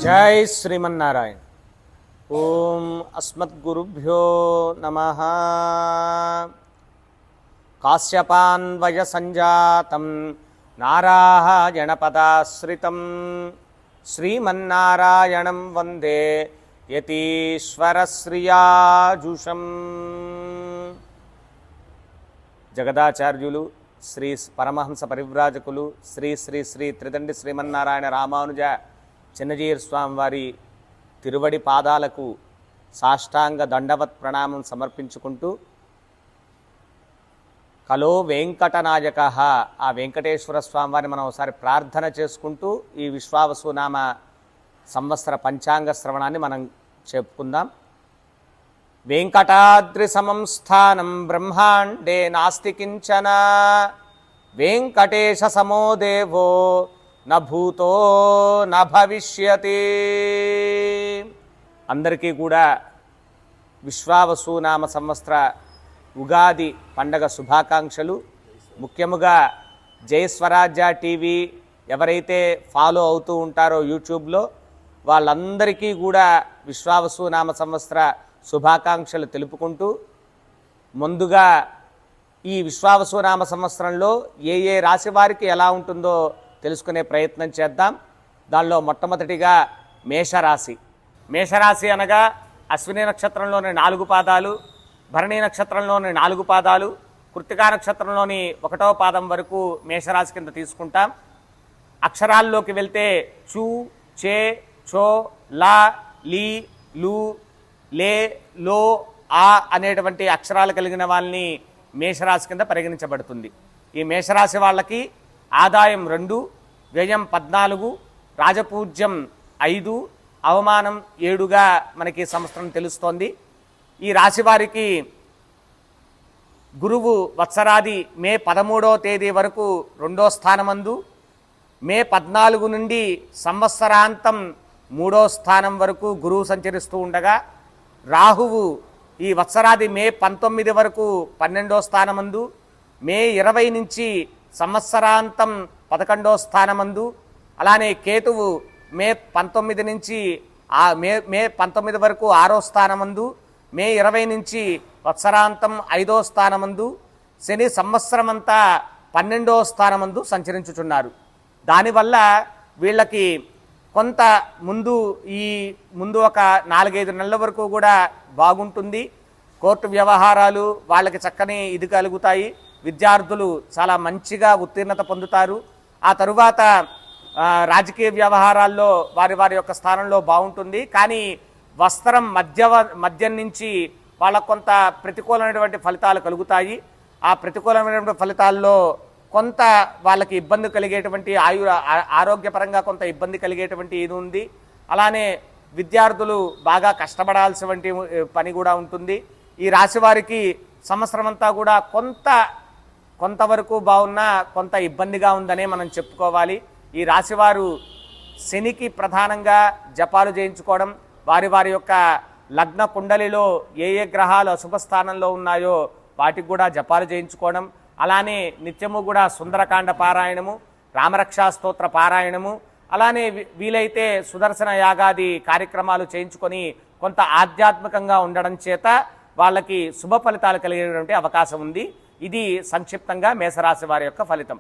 जय श्रीमन्नारायण। ओम अस्मद्गुरुभ्यो नमः। काश्यपान्वय संजातं नारायणपदाश्रितं श्रीमन्नारायणं वन्दे यतीश्वरश्रियाजुषं। जगदाचार्युलु श्री परमहंस परिव्राजकुलु श्री श्री श्री त्रिदंडी श्रीमन्नारायण रामानुज చిన్నజీయర్ స్వామి వారి తిరువడి పాదాలకు సాష్టాంగ దండవత్ ప్రణామం సమర్పించుకుంటూ కలో వెంకటనాయక ఆ వెంకటేశ్వర స్వామి వారిని మనం ఒకసారి ప్రార్థన చేసుకుంటూ ఈ విశ్వావసునామ సంవత్సర పంచాంగ శ్రవణాన్ని మనం చెప్పుకుందాం. వెంకటాద్రి సమం స్థానం బ్రహ్మాండే నాస్తి కించన వెంకటేశ సమో దేవో న భూతో న భవిష్యతి. అందరికీ కూడా విశ్వావసునామ సంవత్సర ఉగాది పండగ శుభాకాంక్షలు. ముఖ్యముగా జై స్వరాజ్య టీవీ ఎవరైతే ఫాలో అవుతూ ఉంటారో యూట్యూబ్లో వాళ్ళందరికీ కూడా విశ్వావసునామ సంవత్సర శుభాకాంక్షలు తెలుపుకుంటూ ముందుగా ఈ విశ్వావసునామ సంవత్సరంలో ఏ ఏ రాశి వారికి ఎలా ఉంటుందో తెలుసుకునే ప్రయత్నం చేద్దాం. దానిలో మొట్టమొదటిగా మేషరాశి. మేషరాశి అనగా అశ్విని నక్షత్రంలోని 4 పాదాలు, భరణి నక్షత్రంలోని 4 పాదాలు, కృత్తికా నక్షత్రంలోని 1వ పాదం వరకు మేషరాశి కింద తీసుకుంటాం. అక్షరాల్లోకి వెళ్తే చూ, చే, చో, లా, లీ, లు, లే, లో, ఆ అనేటువంటి అక్షరాలు కలిగిన వాళ్ళని మేషరాశి కింద పరిగణించబడుతుంది. ఈ మేషరాశి వాళ్ళకి ఆదాయం 2, వ్యయం 14, రాజపూజ్యం 5, అవమానం 7గా మనకి సంవత్సరం తెలుస్తోంది. ఈ రాశి వారికి గురువు వత్సరాది మే 13వ తేదీ వరకు 2వ స్థానమందు, మే 14 నుండి సంవత్సరాంతం 3వ స్థానం వరకు గురువు సంచరిస్తూ ఉండగా, రాహువు ఈ వత్సరాది మే 19 వరకు 12వ స్థానమందు, మే 20 నుంచి సంవత్సరాంతం 11వ స్థానమందు, అలానే కేతువు మే 19 నుంచి మే 19 వరకు 6వ స్థానమందు, మే 20 నుంచి వత్సరాంతం 5వ స్థానమందు, శని సంవత్సరమంతా 12వ స్థానమందు సంచరించుచున్నారు. దానివల్ల వీళ్ళకి కొంత ముందు ఒక 4-5 నెలల వరకు కూడా బాగుంటుంది. కోర్టు వ్యవహారాలు వాళ్ళకి చక్కని ఇది కలుగుతాయి. విద్యార్థులు చాలా మంచిగా ఉత్తీర్ణత పొందుతారు. ఆ తరువాత రాజకీయ వ్యవహారాల్లో వారి యొక్క స్థానంలో బాగుంటుంది. కానీ వస్త్రం మధ్యం నుంచి వాళ్ళకు కొంత ప్రతికూలమైనటువంటి ఫలితాలు కలుగుతాయి. ఆ ప్రతికూలమైనటువంటి ఫలితాల్లో కొంత వాళ్ళకి ఇబ్బంది కలిగేటువంటి ఆరోగ్యపరంగా కొంత ఇబ్బంది కలిగేటువంటి ఇది ఉంది. అలానే విద్యార్థులు బాగా కష్టపడాల్సినటువంటి పని కూడా ఉంటుంది. ఈ రాశి వారికి సంవత్సరం అంతా కూడా కొంతవరకు బాగున్నా కొంత ఇబ్బందిగా ఉందనే మనం చెప్పుకోవాలి. ఈ రాశివారు శనికి ప్రధానంగా జపాలు చేయించుకోవడం, వారి యొక్క లగ్న కుండలిలో ఏ గ్రహాలు అశుభ స్థానంలో ఉన్నాయో వాటికి కూడా జపాలు చేయించుకోవడం, అలానే నిత్యము కూడా సుందరకాండ పారాయణము, రామరక్షా స్తోత్ర పారాయణము, అలానే వీలైతే సుదర్శన యాగాది కార్యక్రమాలు చేయించుకొని కొంత ఆధ్యాత్మికంగా ఉండడం చేత వాళ్ళకి శుభ ఫలితాలు కలిగేటువంటి అవకాశం ఉంది. ఇది సంక్షిప్తంగా మేషరాశి వారి యొక్క ఫలితం.